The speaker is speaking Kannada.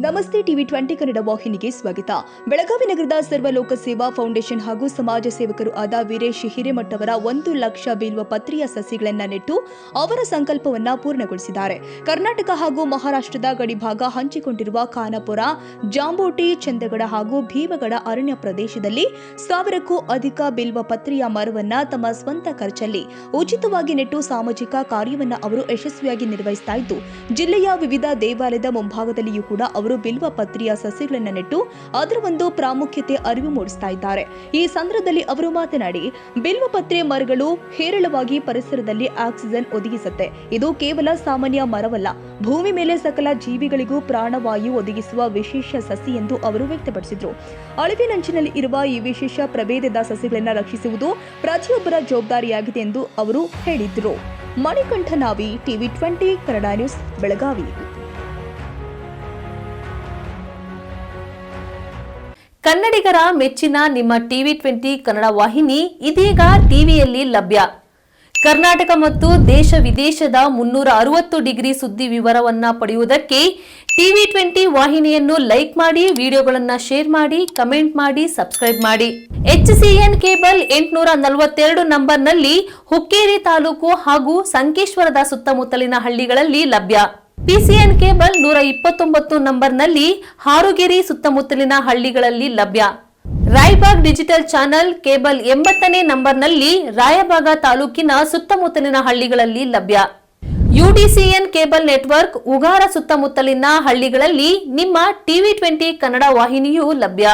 ನಮಸ್ತೆ ಟಿವಿ 20 ಕನ್ನಡ ವಾಹಿನಿಗೆ ಸ್ವಾಗತ. ಬೆಳಗಾವಿ ನಗರದ ಸರ್ವಲೋಕ ಸೇವಾ ಫೌಂಡೇಶನ್ ಹಾಗೂ ಸಮಾಜ ಸೇವಕರು ಆದ ವೀರೇಶ್ ಹಿರೇಮಠ ಅವರ 1 ಲಕ್ಷ ಬಿಲ್ವ ಪತ್ರಿಯ ಸಸಿಗಳನ್ನು ನೆಟ್ಟು ಅವರ ಸಂಕಲ್ಪವನ್ನ ಪೂರ್ಣಗೊಳಿಸಿದ್ದಾರೆ. ಕರ್ನಾಟಕ ಹಾಗೂ ಮಹಾರಾಷ್ಟ್ರದ ಗಡಿಭಾಗ ಹಂಚಿಕೊಂಡಿರುವ ಖಾನಾಪುರ, ಜಾಂಬೋಟಿ, ಚಂದಗಡ ಹಾಗೂ ಭೀಮಗಡ ಅರಣ್ಯ ಪ್ರದೇಶದಲ್ಲಿ 1000ಕ್ಕೂ ಅಧಿಕ ಬಿಲ್ವ ಪತ್ರಿಯ ಮರವನ್ನ ತಮ್ಮ ಸ್ವಂತ ಖರ್ಚಲ್ಲಿ ಉಚಿತವಾಗಿ ನೆಟ್ಟು ಸಾಮಾಜಿಕ ಕಾರ್ಯವನ್ನ ಅವರು ಯಶಸ್ವಿಯಾಗಿ ನಿರ್ವಹಿಸ್ತಾ ಇದ್ದು, ಜಿಲ್ಲೆಯ ವಿವಿಧ ದೇವಾಲಯದ ಮುಂಭಾಗದಲ್ಲಿಯೂ ಕೂಡ ಅವರು ಬಿಲ್ವ ಪತ್ರಿಯ ಸಸಿಗಳನ್ನು ನೆಟ್ಟು ಅದರ ಒಂದು ಪ್ರಾಮುಖ್ಯತೆ ಅರಿವು ಮೂಡಿಸ್ತಾ ಇದ್ದಾರೆ. ಈ ಸಂದರ್ಭದಲ್ಲಿ ಅವರು ಮಾತನಾಡಿ, ಬಿಲ್ವ ಪತ್ರೆ ಮರಗಳು ಹೇರಳವಾಗಿ ಪರಿಸರದಲ್ಲಿ ಆಕ್ಸಿಜನ್ ಒದಗಿಸುತ್ತೆ. ಇದು ಕೇವಲ ಸಾಮಾನ್ಯ ಮರವಲ್ಲ, ಭೂಮಿ ಮೇಲೆ ಸಕಲ ಜೀವಿಗಳಿಗೂ ಪ್ರಾಣವಾಯು ಒದಗಿಸುವ ವಿಶೇಷ ಸಸಿ ಎಂದು ಅವರು ವ್ಯಕ್ತಪಡಿಸಿದರು. ಅಳಿವಿನಂಚಿನಲ್ಲಿ ಇರುವ ಈ ವಿಶೇಷ ಪ್ರಭೇದದ ಸಸಿಗಳನ್ನು ರಕ್ಷಿಸುವುದು ಪ್ರತಿಯೊಬ್ಬರ ಜವಾಬ್ದಾರಿಯಾಗಿದೆ ಎಂದು ಅವರು ಹೇಳಿದರು. Manikanta Navi, TV 20 Kannada news, Belagavi. ಕನ್ನಡಿಗರ ಮೆಚ್ಚಿನ ನಿಮ್ಮ ಟಿವಿ 20 ಕನ್ನಡ ವಾಹಿನಿ ಇದೀಗ ಟಿವಿಯಲ್ಲಿ ಲಭ್ಯ. ಕರ್ನಾಟಕ ಮತ್ತು ದೇಶ ವಿದೇಶದ 360 ಡಿಗ್ರಿ ಸುದ್ದಿ ವಿವರವನ್ನ ಪಡೆಯುವುದಕ್ಕೆ ಟಿವಿ 20 ವಾಹಿನಿಯನ್ನು ಲೈಕ್ ಮಾಡಿ, ವಿಡಿಯೋಗಳನ್ನು ಶೇರ್ ಮಾಡಿ, ಕಮೆಂಟ್ ಮಾಡಿ, ಸಬ್ಸ್ಕ್ರೈಬ್ ಮಾಡಿ. HCN ಕೇಬಲ್ 842 ನಂಬರ್ನಲ್ಲಿ ಹುಕ್ಕೇರಿ ತಾಲೂಕು ಹಾಗೂ ಸಂಕೇಶ್ವರದ ಸುತ್ತಮುತ್ತಲಿನ ಹಳ್ಳಿಗಳಲ್ಲಿ ಲಭ್ಯ. PCN ಕೇಬಲ್ 129 ನಂಬರ್ನಲ್ಲಿ ಹಾರುಗೆರೆ ಸುತ್ತಮುತ್ತಲಿನ ಹಳ್ಳಿಗಳಲ್ಲಿ ಲಭ್ಯ. ರಾಯಬಾಗ್ ಡಿಜಿಟಲ್ ಚಾನೆಲ್ ಕೇಬಲ್ 80ನೇ ನಂಬರ್ನಲ್ಲಿ ರಾಯಬಾಗ ತಾಲೂಕಿನ ಸುತ್ತಮುತ್ತಲಿನ ಹಳ್ಳಿಗಳಲ್ಲಿ ಲಭ್ಯ. UDCN ಕೇಬಲ್ ನೆಟ್ವರ್ಕ್ ಉಗಾರ ಸುತ್ತಮುತ್ತಲಿನ ಹಳ್ಳಿಗಳಲ್ಲಿ ನಿಮ್ಮ ಟಿವಿ 20 ಕನ್ನಡ ವಾಹಿನಿಯೂ ಲಭ್ಯ.